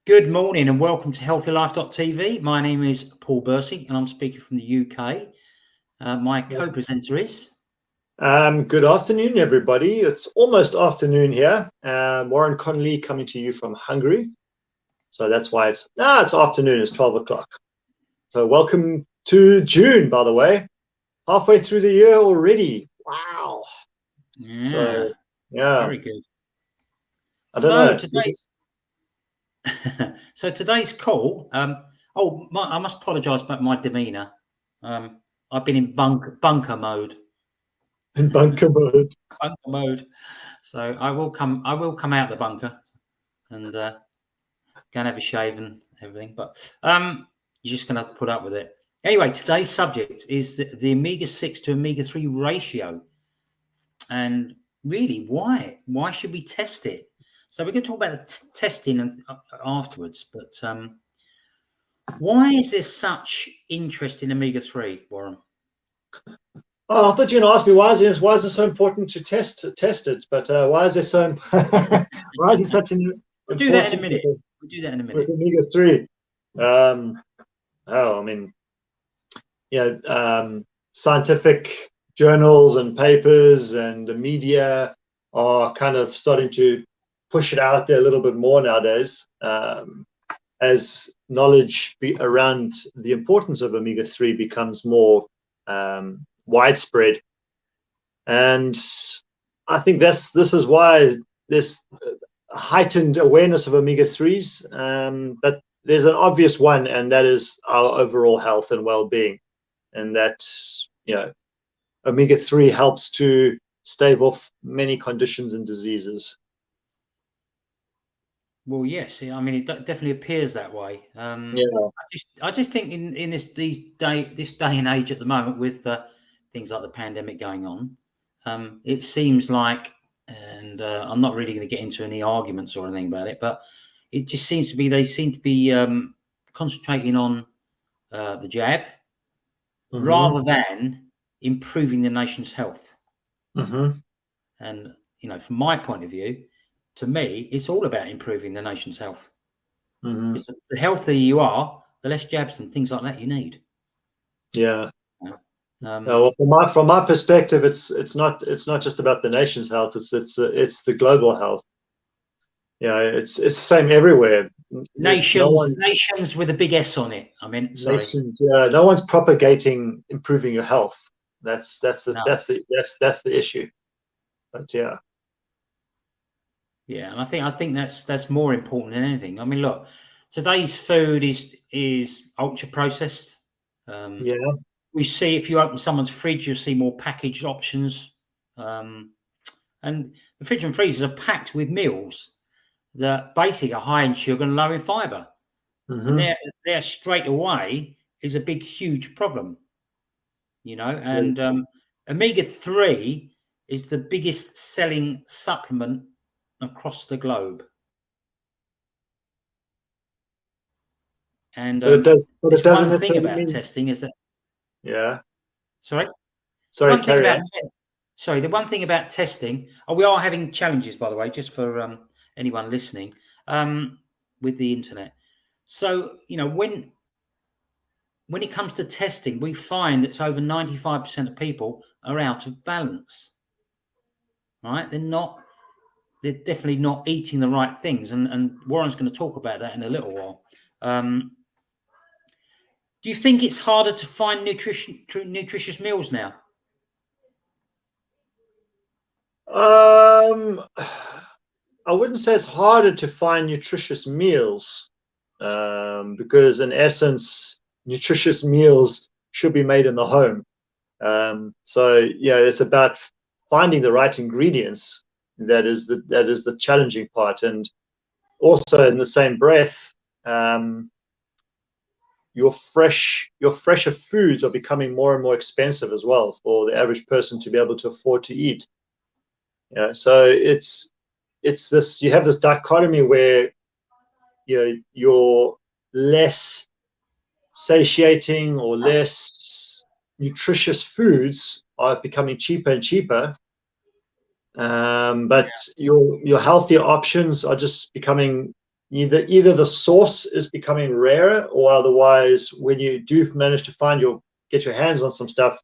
Good morning and welcome to healthylife.tv. My name is Paul Bursey and I'm speaking from the UK. My co-presenter is... Good afternoon, everybody. It's almost afternoon here. Warren Connolly coming to you from Hungary. So that's why it's afternoon. It's 12 o'clock. So welcome to June, by the way. Halfway through the year already. Wow. Yeah. So, yeah. Very good. I don't know. Today's call. I must apologise about my demeanour. I've been in bunker mode. In bunker mode. Bunker mode. So I will come out the bunker and go and have a shave and everything. But you're just gonna have to put up with it. Anyway, today's subject is the omega-6 to omega-3 ratio. And really, why? Why should we test it? So we're going to talk about the testing and afterwards. But why is there such interest in omega-3, Warren? Oh, I thought you were going to ask me why is it so important to test it? But why is there so? Why is it such an? We'll do that in a minute. With omega-3. I mean, scientific journals and papers and the media are kind of starting to push it out there a little bit more nowadays, as knowledge around the importance of omega-3 becomes more widespread. And I think this is why there's heightened awareness of omega-3s, but there's an obvious one, and that is our overall health and well-being, and that omega-3 helps to stave off many conditions and diseases. Well, yes, I mean, it definitely appears that way. I just think in this day and age at the moment, with things like the pandemic going on, it seems like, and I'm not really going to get into any arguments or anything about it, but it just seems to be they seem to be concentrating on the jab rather than improving the nation's health. And from my point of view, to me, it's all about improving the nation's health. Because the healthier you are, the less jabs and things like that you need. Yeah. Well, from my perspective, it's not just about the nation's health. It's the global health. Yeah, it's the same everywhere. Nations with a big S on it. I mean, sorry. Nations, no one's propagating improving your health. That's the issue. But yeah. Yeah, and I think that's more important than anything. I mean, look, today's food is ultra processed. We see, if you open someone's fridge, you'll see more packaged options. And the fridge and freezers are packed with meals that basically are high in sugar and low in fiber. And there straight away is a big, huge problem. And omega-3 is the biggest selling supplement across the globe. And one thing about testing is that... Yeah. Sorry, carry on. The one thing about testing, we are having challenges, by the way, just for anyone listening, with the internet. So, when it comes to testing, we find that over 95% of people are out of balance. Right? They're definitely not eating the right things. And Warren's going to talk about that in a little while. Do you think it's harder to find nutritious meals now? I wouldn't say it's harder to find nutritious meals, because in essence, nutritious meals should be made in the home. It's about finding the right ingredients. That is the challenging part. And also, in the same breath, your fresher foods are becoming more and more expensive as well for the average person to be able to afford to eat. So it's this, you have this dichotomy where your less satiating or less nutritious foods are becoming cheaper and cheaper, But your healthier options are just becoming either the source is becoming rarer, or otherwise when you do manage to get your hands on some stuff,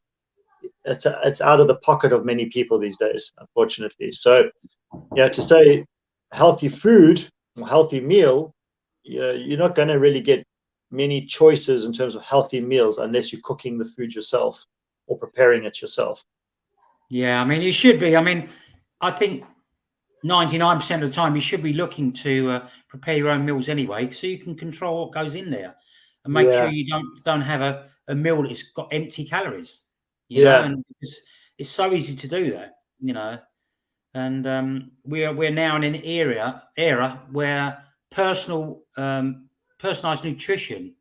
it's out of the pocket of many people these days, unfortunately. So to say healthy food or healthy meal, you're not going to really get many choices in terms of healthy meals unless you're cooking the food yourself or preparing it yourself. Yeah, I mean, you should be. I mean, I think 99% of the time you should be looking to prepare your own meals anyway, so you can control what goes in there and make sure you don't have a meal that's got empty calories. You know, and it's so easy to do that. And we're now in an era where personalized nutrition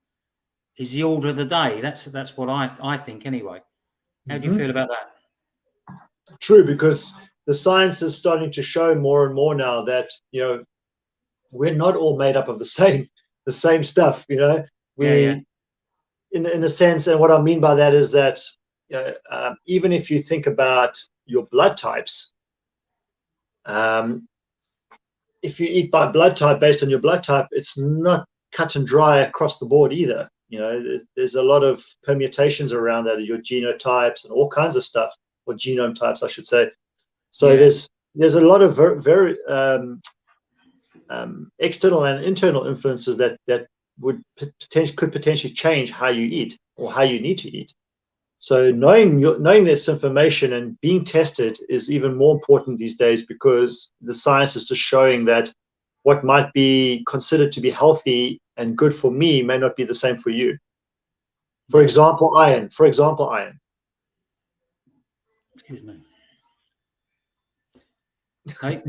is the order of the day. That's what I think anyway. How do you feel about that? True, because the science is starting to show more and more now that we're not all made up of the same stuff. In a sense, and what I mean by that is that even if you think about your blood types, if you eat by blood type based on your blood type, it's not cut and dry across the board either. There's a lot of permutations around that, your genotypes and all kinds of stuff, or genome types, I should say. So there's a lot of very external and internal influences that could potentially change how you eat or how you need to eat. So knowing this information and being tested is even more important these days, because the science is just showing that what might be considered to be healthy and good for me may not be the same for you. For example, iron. Excuse me. Hey,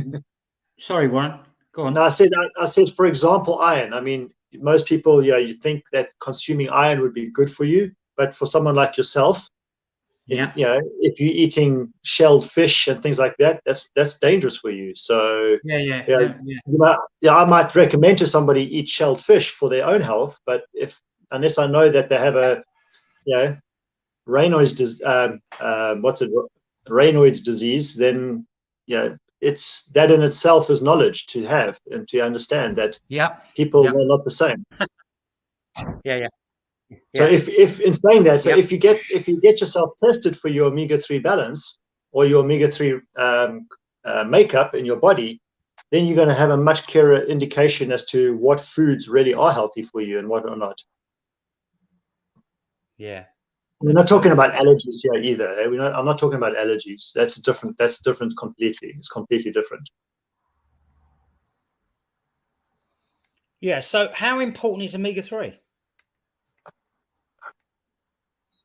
sorry, Warren. Go on. No, I said, for example, iron. I mean, most people, you think that consuming iron would be good for you, but for someone like yourself, if you're eating shelled fish and things like that, that's dangerous for you. So I might recommend to somebody eat shelled fish for their own health, but unless I know that they have a Raynaud's disease, then it's that in itself is knowledge to have and to understand that people are not the same. So if in saying that, so if you get yourself tested for your omega-3 balance or your omega-3 makeup in your body, then you're going to have a much clearer indication as to what foods really are healthy for you and what are not. Yeah. We're not talking about allergies here either. I'm not talking about allergies. That's different completely. It's completely different. Yeah. So how important is omega-3?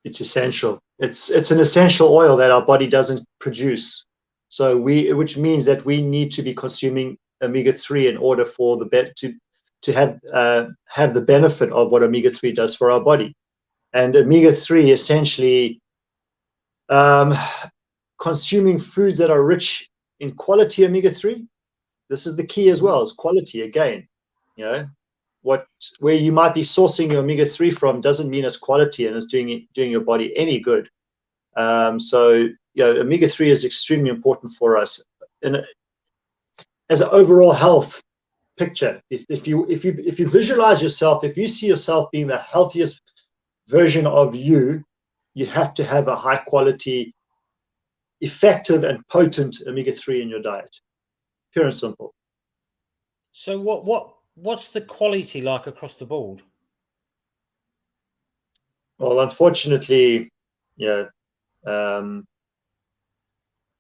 It's essential. It's an essential oil that our body doesn't produce. So which means that we need to be consuming omega-3 in order for to have the benefit of what omega-3 does for our body. And omega-3 essentially, consuming foods that are rich in quality omega-3. This is the key as well, is quality again. Where you might be sourcing your omega-3 from doesn't mean it's quality and it's doing your body any good. So omega-3 is extremely important for us as an overall health picture. If you visualize yourself, if you see yourself being the healthiest version of you have to have a high quality, effective and potent omega-3 in your diet. Pure and simple. So what's the quality like across the board? Well, unfortunately,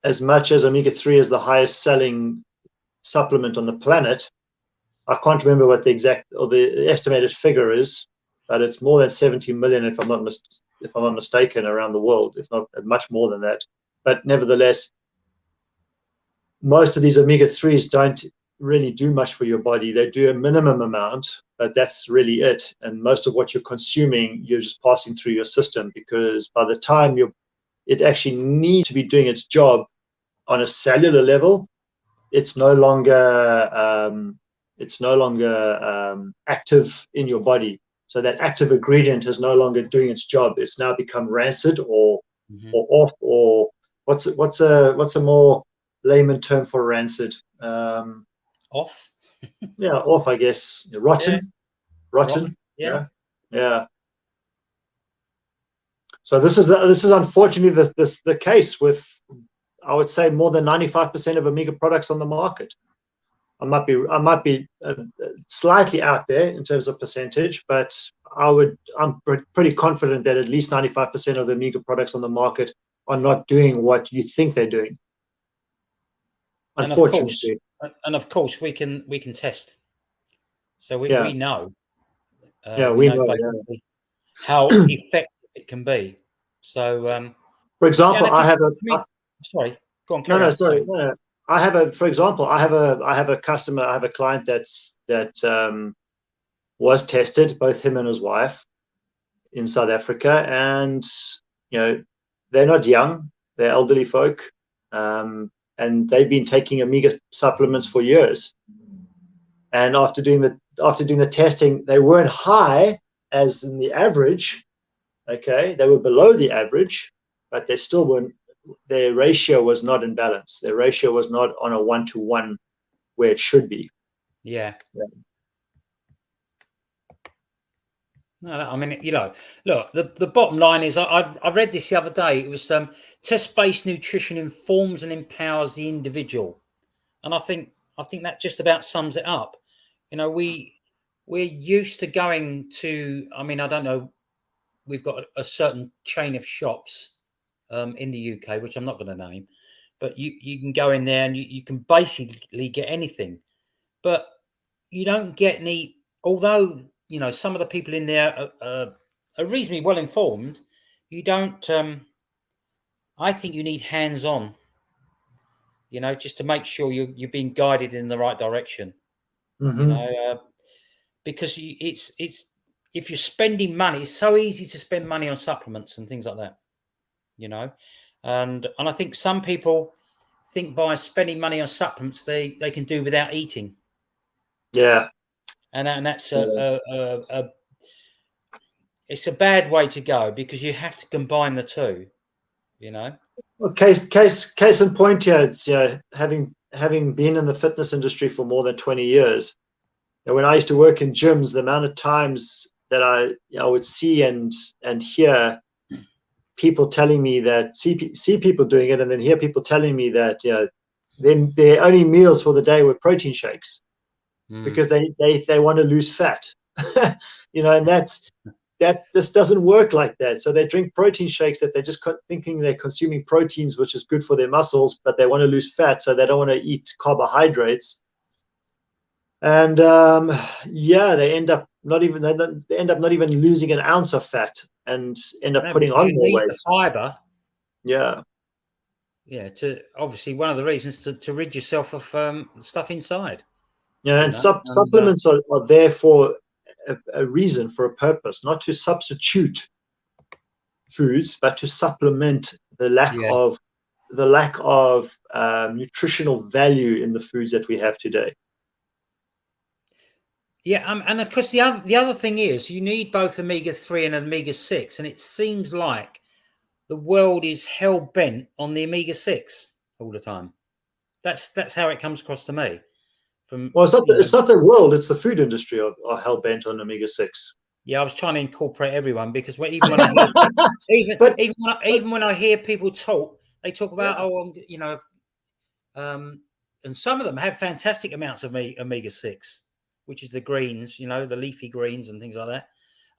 as much as omega-3 is the highest selling supplement on the planet, I can't remember what the exact or the estimated figure is, but it's more than 70 million, if I'm not mistaken, around the world, if not much more than that. But nevertheless, most of these omega-3s don't really do much for your body. They do a minimum amount, but that's really it. And most of what you're consuming, you're just passing through your system, because by the time it actually needs to be doing its job on a cellular level, it's no longer active in your body. So that active ingredient is no longer doing its job. It's now become rancid or off, or what's a more layman term for rancid. Off. Yeah, off, I guess. Rotten. Yeah. Rotten. Yeah. Yeah. So this is unfortunately the case with, I would say, more than 95% of Omega products on the market. I might be slightly out there in terms of percentage, but I'm pretty confident that at least 95% of the Omega products on the market are not doing what you think they're doing. Unfortunately. And of course we can test. So we know. We know basically how effective it can be. So, for example, I have a. Sorry, go on. No, sorry. No. I have a. For example, I have a customer. I have a client that was tested, both him and his wife, in South Africa, and they're not young. They're elderly folk, and they've been taking Omega supplements for years. And after doing the testing, they weren't high as in the average. Okay, they were below the average, but they still weren't. Their ratio was not in balance. Their ratio was not on a 1-to-1 where it should be. Yeah. No, I mean, look, the bottom line is, I read this the other day. It was test-based nutrition informs and empowers the individual, and I think that just about sums it up. We're used to going to. I mean, I don't know. We've got a certain chain of shops in the UK, which I'm not going to name, but you can go in there and you can basically get anything, but you don't get any. Although some of the people in there are reasonably well informed, you don't. I think you need hands-on. Just to make sure you're being guided in the right direction. Mm-hmm. Because it's if you're spending money, it's so easy to spend money on supplements and things like that. And I think some people think by spending money on supplements they can do without eating. Yeah. And that's it's a bad way to go, because you have to combine the two. Well, case in point here, it's having been in the fitness industry for more than 20 years. When I used to work in gyms, the amount of times that I would see and hear people telling me that see people doing it, and then hear people telling me that then their only meals for the day were protein shakes because they want to lose fat, and that this doesn't work like that. So they drink protein shakes that they're just thinking they're consuming proteins, which is good for their muscles, but they want to lose fat, so they don't want to eat carbohydrates. And they end up not even losing an ounce of fat, and end up putting on more weight. The fiber. Yeah. To obviously one of the reasons to rid yourself of stuff inside. Yeah, and supplements are there for a reason, for a purpose, not to substitute foods, but to supplement the lack of nutritional value in the foods that we have today. Yeah, and of course the other thing is you need both omega-3 and omega-6, and it seems like the world is hell bent on the omega-6 all the time. That's how it comes across to me. It's not the world; it's the food industry are hell bent on omega-6. Yeah, I was trying to incorporate everyone, because even when I hear even when I hear people talk, they talk about and some of them have fantastic amounts of omega-6, which is the greens, the leafy greens and things like that.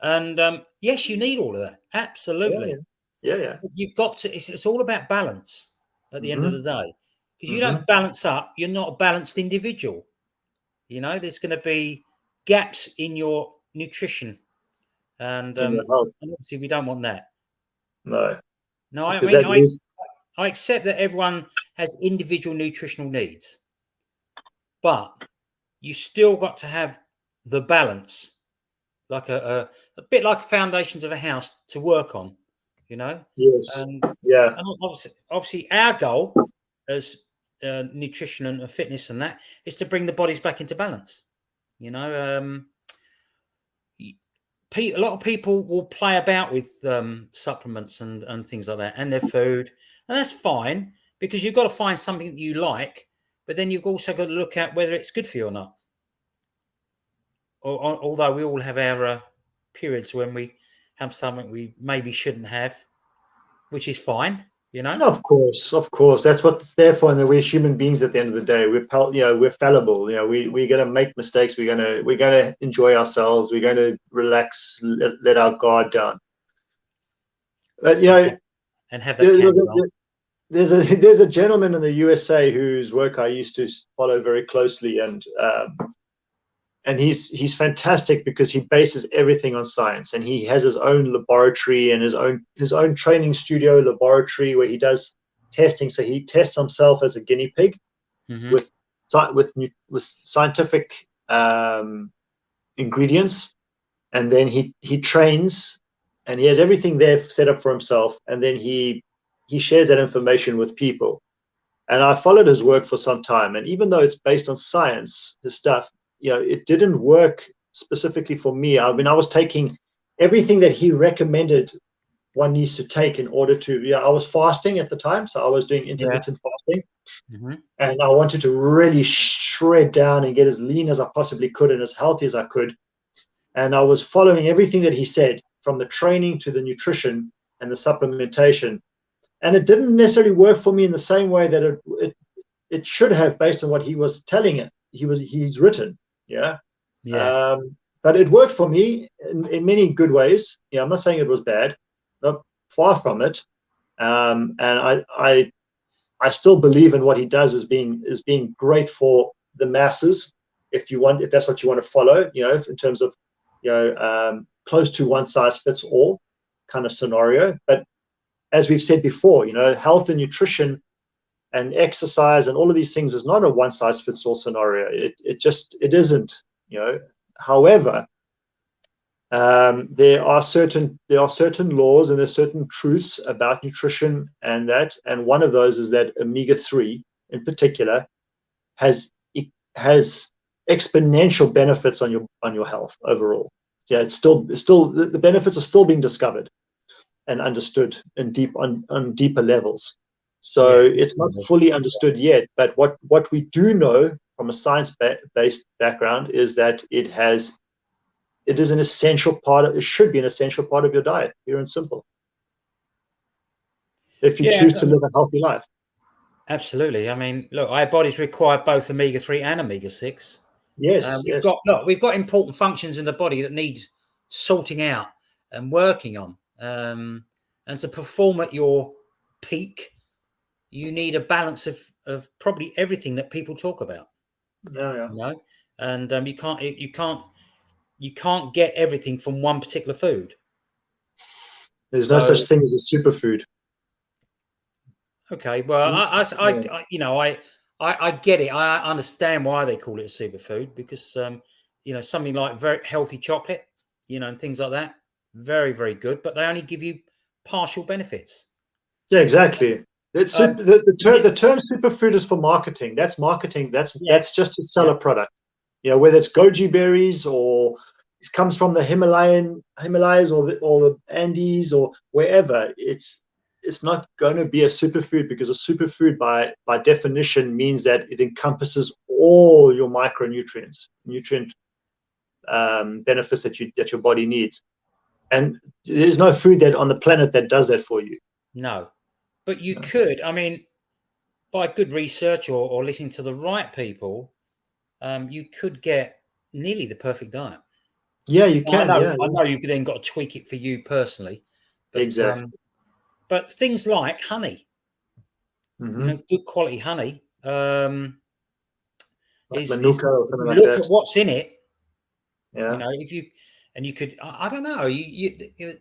And yes, you need all of that, absolutely. Yeah. You've got to. It's all about balance at the end of the day, because you don't balance up, you're not a balanced individual. There's going to be gaps in your nutrition, and obviously we don't want that. No, I mean, I accept that everyone has individual nutritional needs, but you still got to have the balance, like a bit like foundations of a house to work on, Yes. And obviously our goal as nutrition and fitness and that is to bring the bodies back into balance. A lot of people will play about with supplements and things like that, and their food, and that's fine. because you've got to find something that you like, but then you've also got to look at whether it's good for you or not. Although we all have our periods when we have something we maybe shouldn't have, which is fine, you know. Of course, that's what it's there for. And we're human beings at the end of the day. We're fallible. We're gonna make mistakes. We're gonna enjoy ourselves. We're gonna relax, let our guard down. But and have that there's a gentleman in the USA whose work I used to follow very closely, and he's fantastic because he bases everything on science, and he has his own laboratory and his own training studio laboratory where he does testing. So he tests himself as a guinea pig with scientific ingredients, and then he trains, and he has everything there set up for himself, and then he shares that information with people. And I followed his work for some time, and even though it's based on science, his stuff, it didn't work specifically for me. I mean, I was taking everything that he recommended one needs to take in order to, I was fasting at the time, so I was doing intermittent fasting, and I wanted to really shred down and get as lean as I possibly could and as healthy as I could. And I was following everything that he said, from the training to the nutrition and the supplementation. And it didn't necessarily work for me in the same way that it should have, based on what he was telling it. He's written, but it worked for me in many good ways. I'm not saying it was bad, not far from it. And I still believe in what he does as being great for the masses. If that's what you want to follow, in terms of close to one size fits all kind of scenario. But as we've said before, health and nutrition and exercise and all of these things is not a one size fits all scenario. It isn't. However, there are certain laws and there's certain truths about nutrition, and one of those is that omega-3 in particular has exponential benefits on your health overall. It's still the benefits are still being discovered and understood on deeper levels. So it's not fully understood yet, but what we do know from a science-based background is that it is an essential part it should be an essential part of your diet, pure and simple, if you choose to live a healthy life. Absolutely. I mean, look, our bodies require both omega-3 and omega-6. Yes, we've got important functions in the body that need sorting out and working on. And to perform at your peak, you need a balance of probably everything that people talk about. And you can't get everything from one particular food. There's no such thing as a superfood. Okay, well, I get it. I understand why they call it a superfood, because something like very healthy chocolate, and things like that, very, very good, but they only give you partial benefits. Yeah, exactly. The term superfood is for marketing. That's marketing. That's just to sell a product. Whether it's goji berries or it comes from the Himalayas or the Andes or wherever, it's not going to be a superfood, because a superfood by definition means that it encompasses all your micronutrients, nutrient benefits that your body needs. And there's no food that on the planet that does that for you. No, but you could. I mean, by good research or listening to the right people, you could get nearly the perfect diet. Yeah, you can. I know you've then got to tweak it for you personally. But, exactly. But things like honey, good quality honey, like Manuka or something like that. Look at what's in it. Yeah. If you. And you could, I don't know,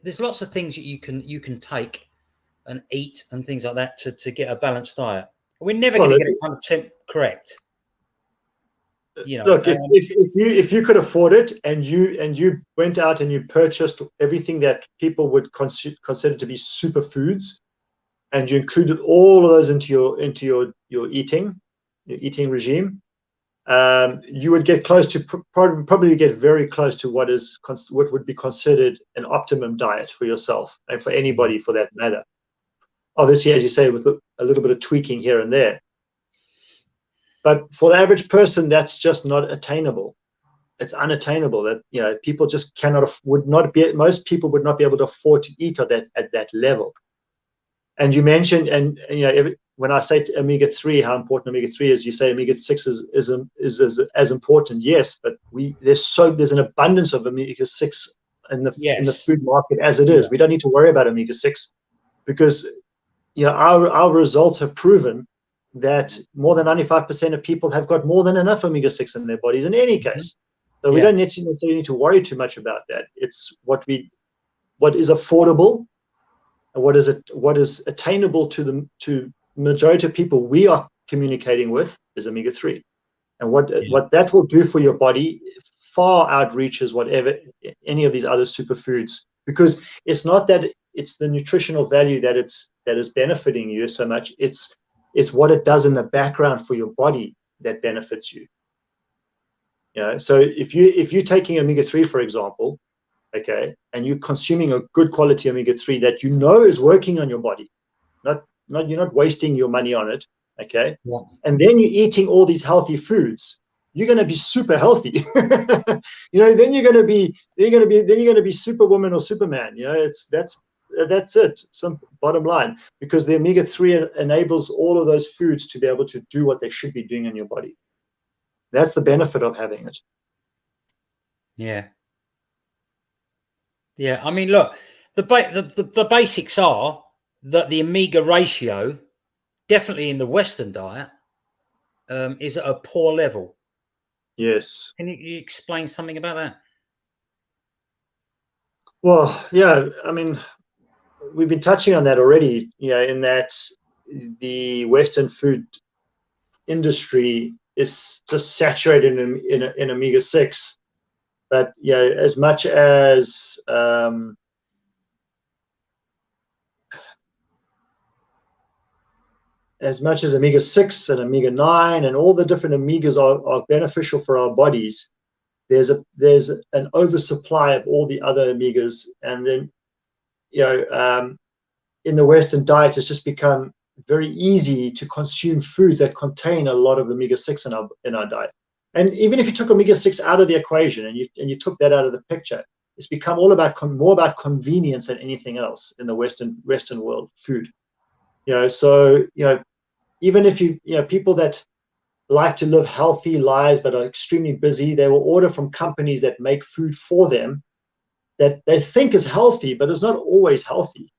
there's lots of things that you can take and eat and things like that to get a balanced diet. We're never going to get it 100% correct. Look, if you could afford it and you went out and you purchased everything that people would consider to be superfoods, and you included all of those into your eating regime, you would get close to probably get very close to what would be considered an optimum diet for yourself and for anybody for that matter. obviously, as you say, with a little bit of tweaking here and there. But for the average person, that's just not attainable. It's unattainable. That, you know, people just most people would not be able to afford to eat at that level. And you mentioned, and you know, when I say omega-3, how important omega-3 is, you say omega-6 is as important. Yes, but there's an abundance of omega-6 in the food market as it is. We don't need to worry about omega-6 because, you know, our results have proven that more than 95% of people have got more than enough omega-6 in their bodies in any case. So we don't necessarily need to worry too much about that. It's what is affordable and what is attainable to majority of people we are communicating with is omega-3. And what that will do for your body far outreaches whatever any of these other superfoods, because it's not that it's the nutritional value that is benefiting you so much. It's what it does in the background for your body that benefits you. You know, so if you're taking omega-3, for example, okay, and you're consuming a good quality omega-3 that you know is working on your body, you're not wasting your money on it, okay, and then you're eating all these healthy foods, you're going to be super healthy. You know, then you're going to be Superwoman or Superman. You know, that's it. Some bottom line, because the omega-3 enables all of those foods to be able to do what they should be doing in your body. That's the benefit of having it. Yeah. Yeah. I mean, look, the basics are that the omega ratio, definitely in the Western diet, is at a poor level. Yes. Can you explain something about that? Well, yeah. I mean, we've been touching on that already. You know, in that the Western food industry is just saturated in omega-6, but yeah, as much as omega-6 and omega-9 and all the different omegas are beneficial for our bodies, there's an oversupply of all the other omegas, and then, you know, in the Western diet, it's just become very easy to consume foods that contain a lot of omega-6 in our diet. And even if you took omega-6 out of the equation and you took that out of the picture, it's become more about convenience than anything else in the Western world food. You know, so, you know, even if you know, people that like to live healthy lives but are extremely busy, they will order from companies that make food for them that they think is healthy, but it's not always healthy.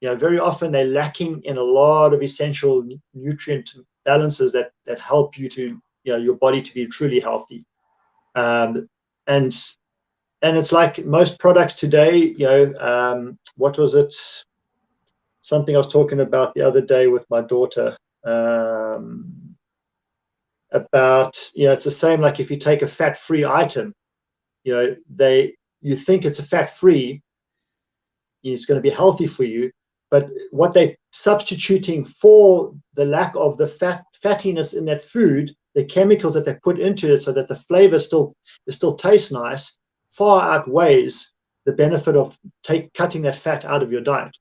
You know, very often they're lacking in a lot of essential nutrient balances that help you to, you know, your body to be truly healthy. And it's like most products today, you know, what was it? Something I was talking about the other day with my daughter, about, you know, it's the same like if you take a fat-free item, you know, you think it's a fat-free, it's going to be healthy for you, but what they're substituting for the lack of the fattiness in that food, the chemicals that they put into it so that the flavor still tastes nice, far outweighs the benefit of cutting that fat out of your diet.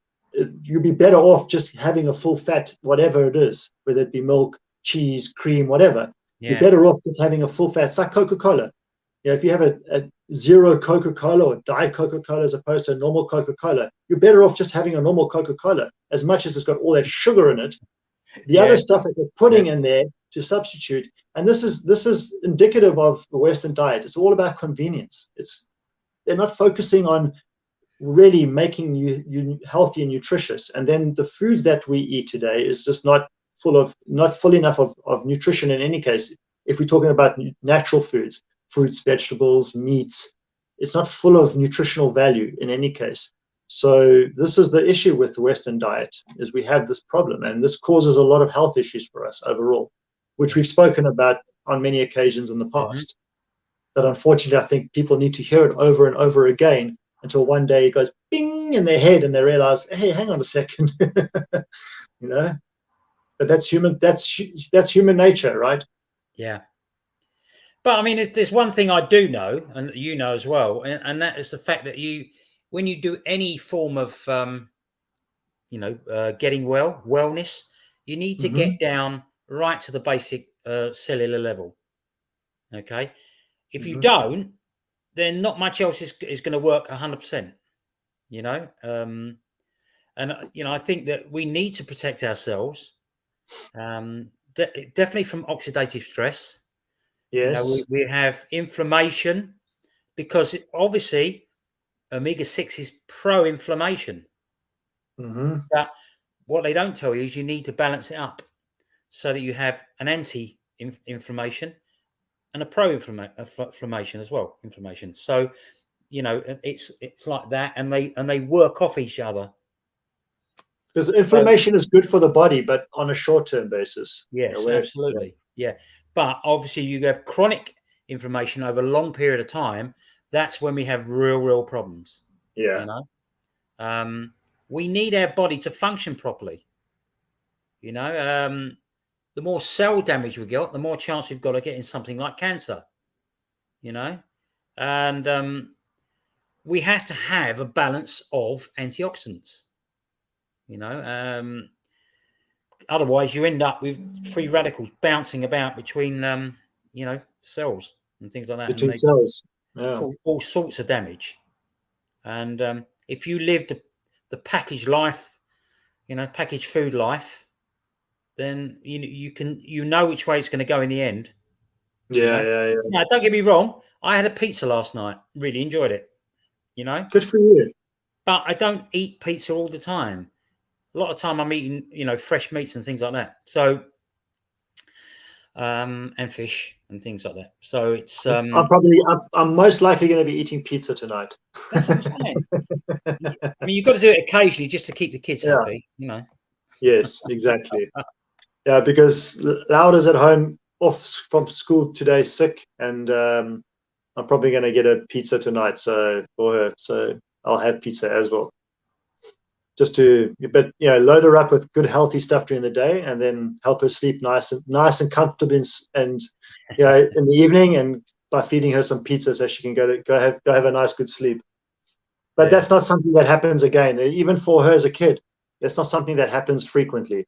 You'd be better off just having a full fat, whatever it is, whether it be milk, cheese, cream, whatever. You're better off just having a full fat. It's like Coca-Cola. You know, if you have a zero Coca-Cola or Diet Coca-Cola as opposed to a normal Coca-Cola, you're better off just having a normal Coca-Cola, as much as it's got all that sugar in it. The other stuff that they're putting in there to substitute, and this is indicative of the Western diet. It's all about convenience. They're not focusing on really making you healthy and nutritious. And then the foods that we eat today is just not full enough of nutrition in any case. If we're talking about natural foods, fruits, vegetables, meats, it's not full of nutritional value in any case. So this is the issue with the Western diet, is we have this problem, and this causes a lot of health issues for us overall, which we've spoken about on many occasions in the past. But unfortunately, I think people need to hear it over and over again until one day it goes bing in their head and they realize, hey, hang on a second. You know, but that's human nature, right? Yeah. But I mean, there's one thing I do know, and you know as well, and that is the fact that when you do any form of getting well, wellness, you need to get down right to the basic cellular level. Okay. If you don't, then not much else is going to work 100%, and, I think that we need to protect ourselves, definitely from oxidative stress. Yes. We have inflammation, because obviously omega-6 is pro-inflammation. But what they don't tell you is you need to balance it up so that you have an anti-inflammation and a pro-inflammation as well. Inflammation. So, it's like that, and they work off each other. Because inflammation is good for the body, but on a short-term basis. Yes, absolutely. Yeah. But obviously you have chronic inflammation over a long period of time. That's when we have real problems. Yeah. We need our body to function properly. The more cell damage we got, the more chance we've got of getting something like cancer. And we have to have a balance of antioxidants. Otherwise you end up with free radicals bouncing about between cells and things like that. Between cells. Cause all sorts of damage. And if you lived the packaged life, packaged food life, then you know which way it's going to go in the end. Yeah. Now, don't get me wrong, I had a pizza last night. Really enjoyed it. Good for you. But I don't eat pizza all the time. A lot of time I'm eating, fresh meats and things like that. So, and fish and things like that. So it's. I'm most likely going to be eating pizza tonight. That's what I'm saying. I mean, you've got to do it occasionally just to keep the kids happy, Yes, exactly. Yeah, because Laura's at home off from school today, sick, and I'm probably going to get a pizza tonight. So for her, so I'll have pizza as well. Just to, load her up with good healthy stuff during the day, and then help her sleep nice and comfortable, and in the evening, and by feeding her some pizza so she can go have a nice good sleep. But that's not something that happens again. Even for her as a kid, that's not something that happens frequently.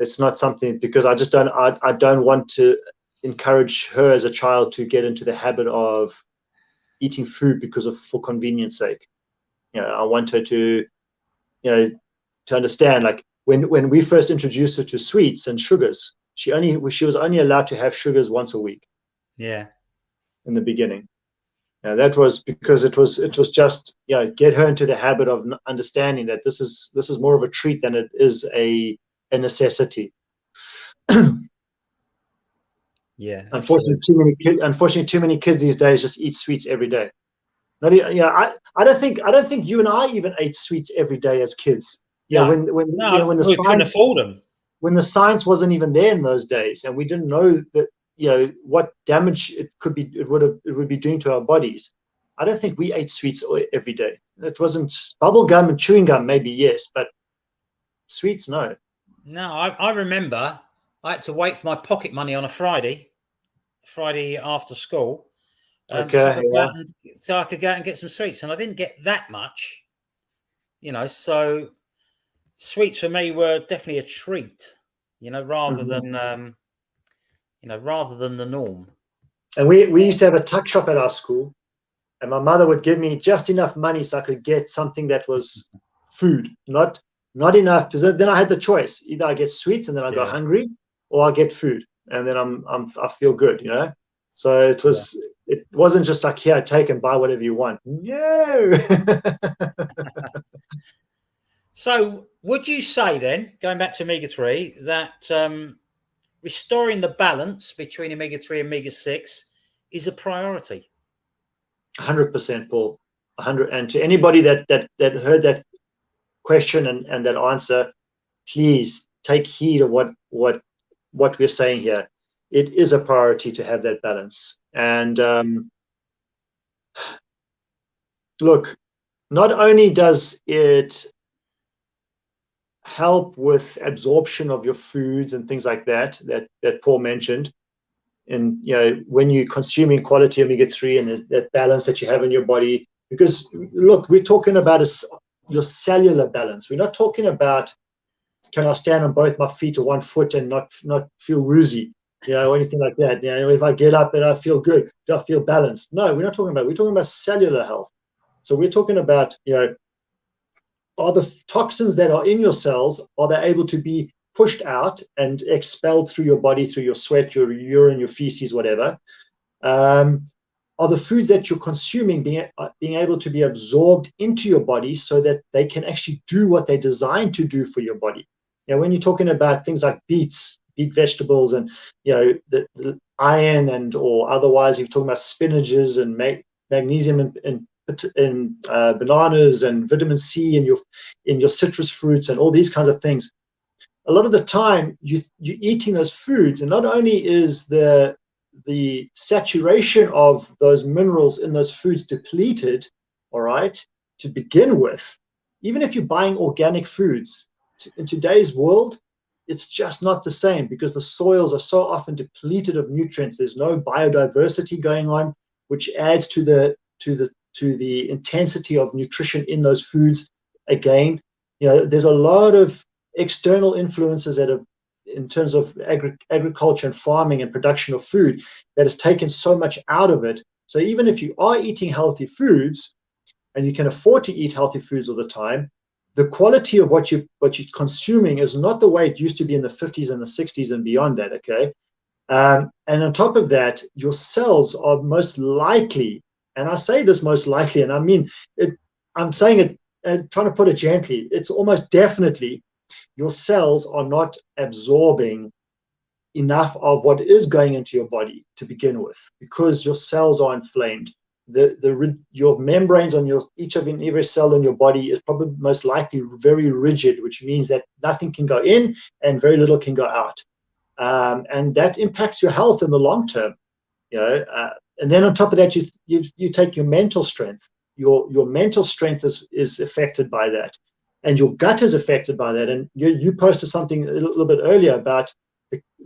It's not something, because I just don't. I don't want to encourage her as a child to get into the habit of eating food for convenience sake. I want her to, to understand, like when we first introduced her to sweets and sugars, she was only allowed to have sugars once a week. Yeah. In the beginning, and that was because it was just get her into the habit of understanding that this is more of a treat than it is a necessity. Yeah. Unfortunately, too many kids these days just eat sweets every day. I don't think you and I even ate sweets every day as kids. When we couldn't afford them. When the science wasn't even there in those days, and we didn't know that what damage it would be doing to our bodies. I don't think we ate sweets every day. It wasn't bubble gum and chewing gum, maybe yes, but sweets, no. No, I remember I had to wait for my pocket money on a Friday after school. So I could go out and get some sweets, and I didn't get that much, so sweets for me were definitely a treat, rather than the norm. And we used to have a tuck shop at our school, and my mother would give me just enough money so I could get something that was food, not enough, because then I had the choice: either I get sweets and then I go hungry, or I get food and then I feel good, So it was. Yeah. It wasn't just like, here, take and buy whatever you want. No. So would you say then, going back to omega-3, that restoring the balance between omega-3 and omega-6 is a priority? 100%, Paul. 100. And to anybody that heard that question and that answer, please take heed of what we're saying here. It is a priority to have that balance. And look, not only does it help with absorption of your foods and things like that Paul mentioned, and when you're consuming quality omega-3 and there's that balance that you have in your body, because look, we're talking about your cellular balance. We're not talking about, can I stand on both my feet or one foot and not feel woozy, or anything like that. If I get up and I feel good, do I feel balanced? No, we're not talking about. We're talking about cellular health. So we're talking about, are the toxins that are in your cells, are they able to be pushed out and expelled through your body, through your sweat, your urine, your feces, whatever? Are the foods that you're consuming being able to be absorbed into your body so that they can actually do what they're designed to do for your body? When you're talking about things like beet vegetables, and the iron, and or otherwise, you're talking about spinaches and magnesium in bananas, and vitamin C in your citrus fruits, and all these kinds of things. A lot of the time, you're eating those foods, and not only is the saturation of those minerals in those foods depleted, all right, to begin with, even if you're buying organic foods, in today's world, it's just not the same, because the soils are so often depleted of nutrients. There's no biodiversity going on, which adds to the intensity of nutrition in those foods. Again, there's a lot of external influences that have, in terms of agriculture and farming and production of food, that has taken so much out of it. So even if you are eating healthy foods, and you can afford to eat healthy foods all the time, the quality of what you're consuming is not the way it used to be in the 50s and the 60s and beyond that, okay? And on top of that, your cells are most likely, and I say this most likely, and I mean it, I'm saying it and trying to put it gently, it's almost definitely your cells are not absorbing enough of what is going into your body to begin with, because your cells are inflamed. Your membranes on each of every cell in your body is probably most likely very rigid, which means that nothing can go in and very little can go out, and that impacts your health in the long term. And then on top of that, you take your mental strength. Your mental strength is affected by that, and your gut is affected by that. And you posted something a little bit earlier about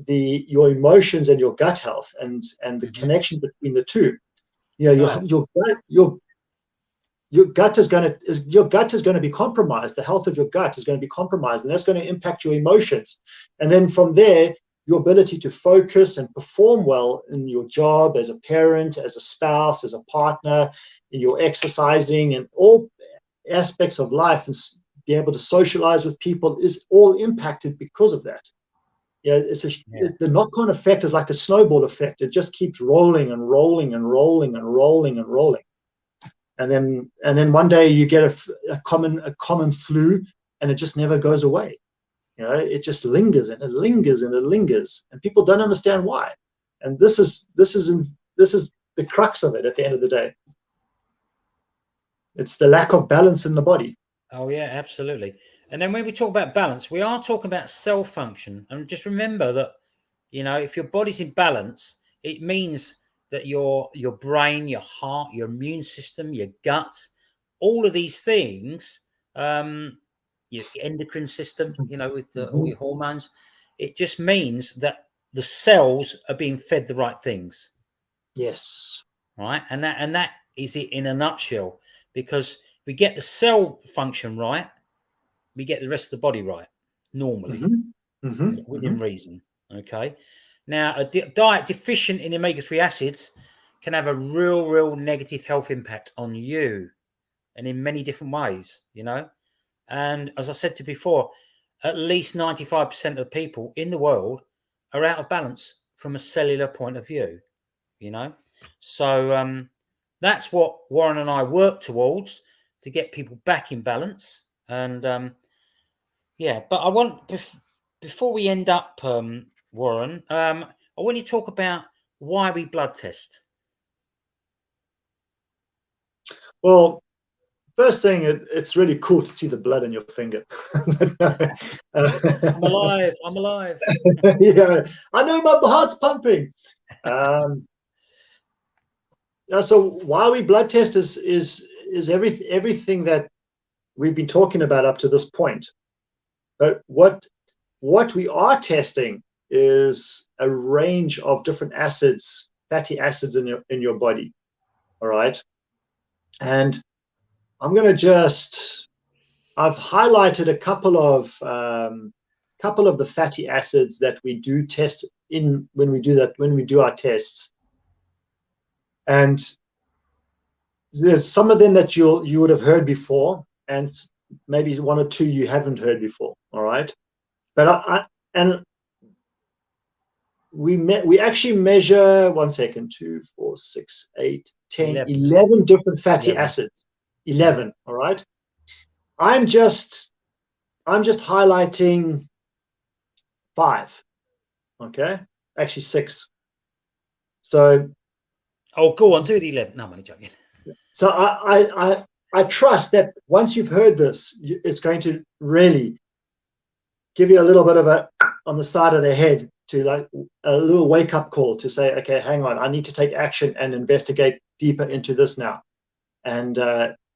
your emotions and your gut health, and the connection between the two. Your gut is going to be compromised. The health of your gut is going to be compromised, and that's going to impact your emotions. And then from there, your ability to focus and perform well in your job, as a parent, as a spouse, as a partner, in your exercising, and all aspects of life, and be able to socialize with people, is all impacted because of that. The knock-on effect is like a snowball effect. It just keeps rolling and rolling and rolling and rolling and rolling. And then one day you get a common flu, and it just never goes away. It just lingers and it lingers and it lingers, and people don't understand why. And this is the crux of it at the end of the day. It's the lack of balance in the body. Oh yeah, absolutely. And then when we talk about balance, we are talking about cell function. And just remember that, if your body's in balance, it means that your brain, your heart, your immune system, your gut, all of these things, your endocrine system, with all your hormones, it just means that the cells are being fed the right things. Yes. Right. And that is it in a nutshell, because we get the cell function right, we get the rest of the body right, normally, within reason. Okay. Now, a diet deficient in omega-3 acids can have a real negative health impact on you, and in many different ways, And as I said to you before, at least 95% of people in the world are out of balance from a cellular point of view, So that's what Warren and I work towards, to get people back in balance. And but I want, before we end up, Warren, I want you to talk about why we blood test. Well, first thing, it's really cool to see the blood in your finger. I'm alive. Yeah, I know my heart's pumping. So why we blood test is everything that we've been talking about up to this point. But what we are testing is a range of different acids, fatty acids in your body. All right. And I'm going to just I've highlighted a couple of the fatty acids that we do test in when we do our tests, and there's some of them that you would have heard before, and maybe one or two you haven't heard before. All right, but we actually measure 1 second, 2, 4, 6, 8, 10, 11 different fatty acids. 11. All right. I'm just highlighting 5. Okay, actually 6. So. Oh, go on, do the 11. No, I'm only joking. So I trust that once you've heard this, it's going to really give you a little bit of a on the side of the head, to like a little wake up call to say, okay, hang on, I need to take action and investigate deeper into this now. And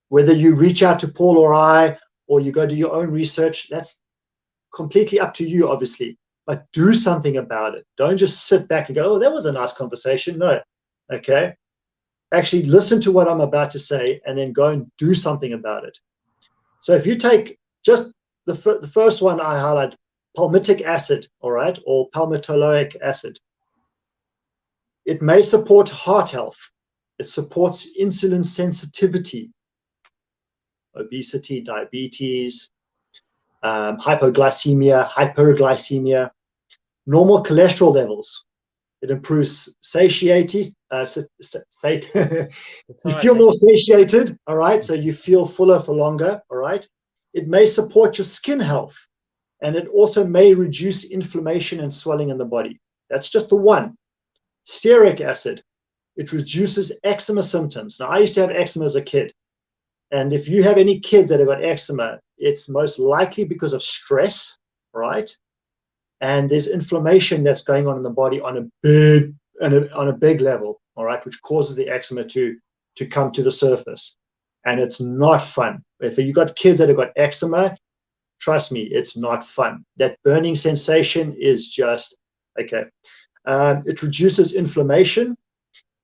whether you reach out to Paul or I, or you go do your own research, that's completely up to you, obviously. But do something about it. Don't just sit back and go, oh, that was a nice conversation. No, okay. Actually listen to what I'm about to say and then go and do something about it. So if you take just the first one I highlight, palmitic acid, all right, or palmitoleic acid, it may support heart health. It supports insulin sensitivity, obesity, diabetes, hypoglycemia, hyperglycemia, normal cholesterol levels. It improves satiety. You feel more satiated, all right? So you feel fuller for longer, all right? It may support your skin health, and it also may reduce inflammation and swelling in the body. That's just the one. Stearic acid, it reduces eczema symptoms. Now, I used to have eczema as a kid, and if you have any kids that have got eczema, it's most likely because of stress, right? And there's inflammation that's going on in the body on a big level, all right, which causes the eczema to come to the surface. And it's not fun. If you've got kids that have got eczema, trust me, it's not fun. That burning sensation is just, okay. It reduces inflammation.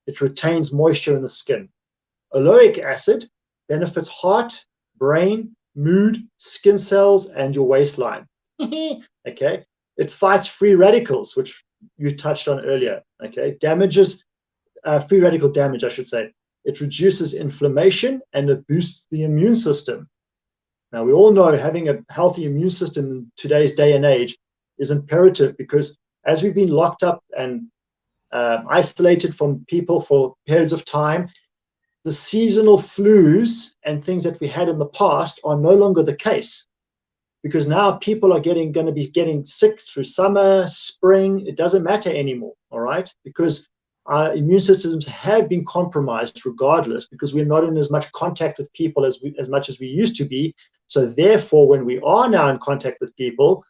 It retains moisture in the skin. Oleic acid benefits heart, brain, mood, skin cells, and your waistline. Okay. It fights free radicals, which you touched on earlier. Okay. Damages, free radical damage, I should say. It reduces inflammation and it boosts the immune system. Now, we all know having a healthy immune system in today's day and age is imperative, because as we've been locked up and isolated from people for periods of time, the seasonal flus and things that we had in the past are no longer the case, because now people are going to be getting sick through summer, spring. It doesn't matter anymore, all right? Because our immune systems have been compromised regardless, because we're not in as much contact with people as much as we used to be. So therefore, when we are now in contact with people,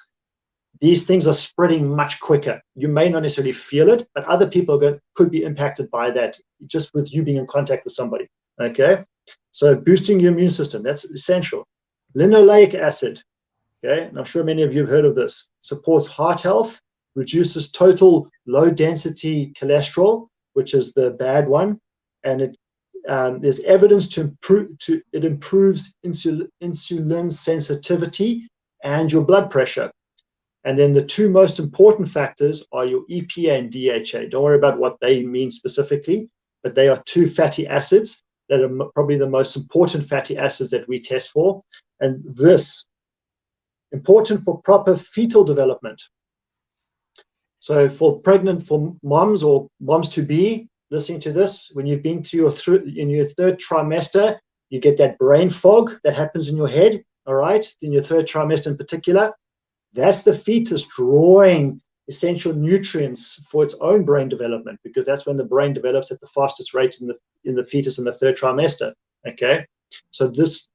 these things are spreading much quicker. You may not necessarily feel it, but other people could be impacted by that just with you being in contact with somebody, okay? So boosting your immune system, that's essential. Linoleic acid, okay? And I'm sure many of you have heard of this. Supports heart health, reduces total low-density cholesterol, which is the bad one, and there's evidence it improves insulin sensitivity and your blood pressure. And then the two most important factors are your EPA and DHA. Don't worry about what they mean specifically, but they are two fatty acids that are probably the most important fatty acids that we test for. And this, important for proper fetal development. So for moms or moms-to-be listening to this, when you've been to in your third trimester, you get that brain fog that happens in your head, all right, in your third trimester in particular. That's the fetus drawing essential nutrients for its own brain development, because that's when the brain develops at the fastest rate in the fetus in the third trimester, okay? So this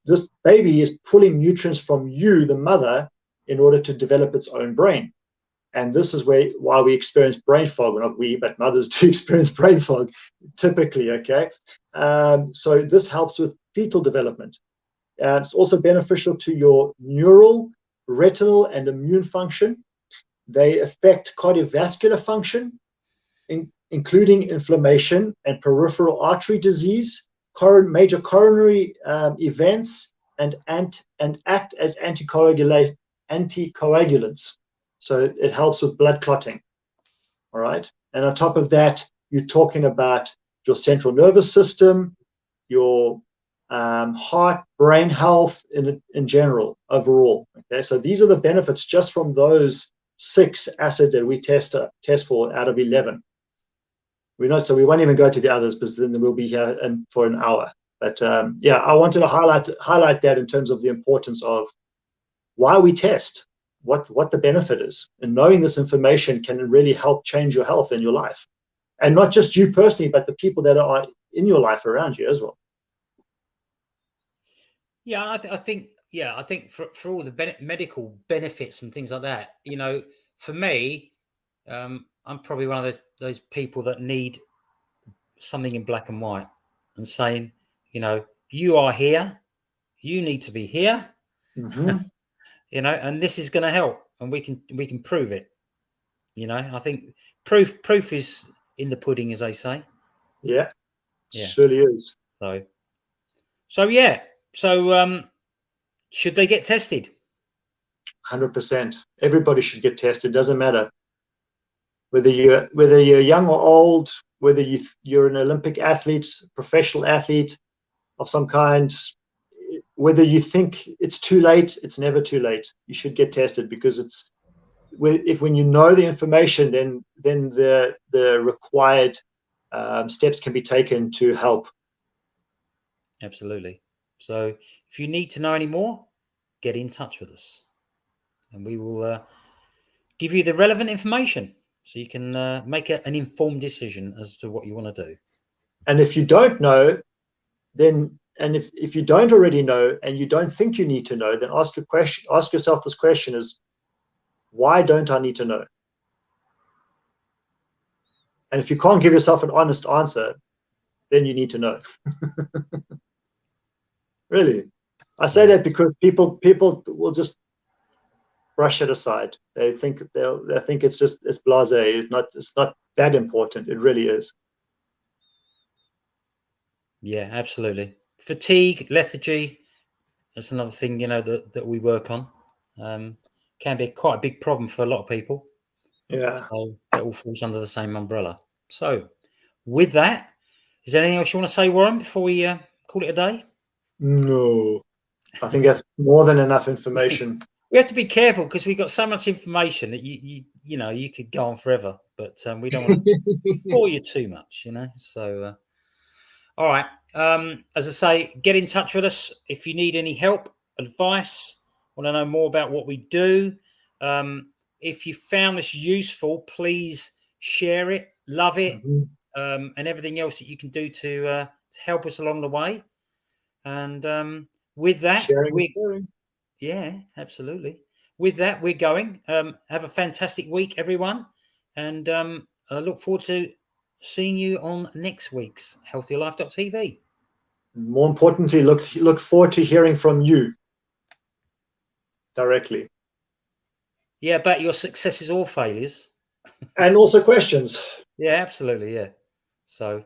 baby is pulling nutrients from you, the mother, in order to develop its own brain. And this is why we experience brain fog. Well, not we, but mothers do experience brain fog typically, okay? So this helps with fetal development. It's also beneficial to your neural, retinal, and immune function. They affect cardiovascular function, including inflammation and peripheral artery disease, major coronary events, and act as anticoagulants. So it helps with blood clotting. All right. And on top of that, you're talking about your central nervous system, your heart, brain health in general, overall. Okay. So these are the benefits just from those 6 acids that we test for out of 11. So we won't even go to the others because then we'll be here for an hour. But yeah, I wanted to highlight that in terms of the importance of why we test, what the benefit is, and knowing this information can really help change your health in your life, and not just you personally, but the people that are in your life around you as well. Yeah, I think for all the medical benefits and things like that, for me, I'm probably one of those people that need something in black and white and saying, you are here, you need to be here, mm-hmm. And this is going to help, and we can prove it. I think proof is in the pudding, as they say. Yeah. Surely is. So yeah. So should they get tested? 100%. Everybody should get tested. Doesn't matter whether you're young or old, whether you're an Olympic athlete, professional athlete of some kind, whether you think it's too late, it's never too late. You should get tested, because when you know the information, then the required steps can be taken to help. Absolutely. So if you need to know any more, get in touch with us, and we will give you the relevant information so you can make an informed decision as to what you want to do. And if you don't know, if you don't already know and you don't think you need to know, then ask yourself this question: is why don't I need to know? And if you can't give yourself an honest answer, then you need to know. Really, I say that because people will just brush it aside. They think it's blasé. It's not that important. It really is. Yeah, absolutely. Fatigue, lethargy, that's another thing that we work on. Can be quite a big problem for a lot of people. Yeah. So it all falls under the same umbrella. So with that, is there anything else you want to say, Warren, before we call it a day? No, I think that's more than enough information. We have to be careful because we've got so much information that you could go on forever, but we don't want to bore you too much, So, all right. As I say, get in touch with us if you need any help, advice, want to know more about what we do. If you found this useful, please share it, love it, and everything else that you can do to help us along the way. And with that, yeah, absolutely. With that, we're going. Have a fantastic week, everyone, and I look forward to seeing you on next week's HealthyLife.tv. More importantly, look forward to hearing from you directly. Yeah, about your successes or failures. And also questions. Yeah, absolutely. Yeah. So,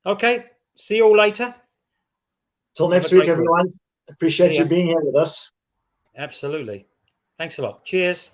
okay. See you all later. Till next week, everyone. Appreciate you being here with us. Absolutely. Thanks a lot. Cheers.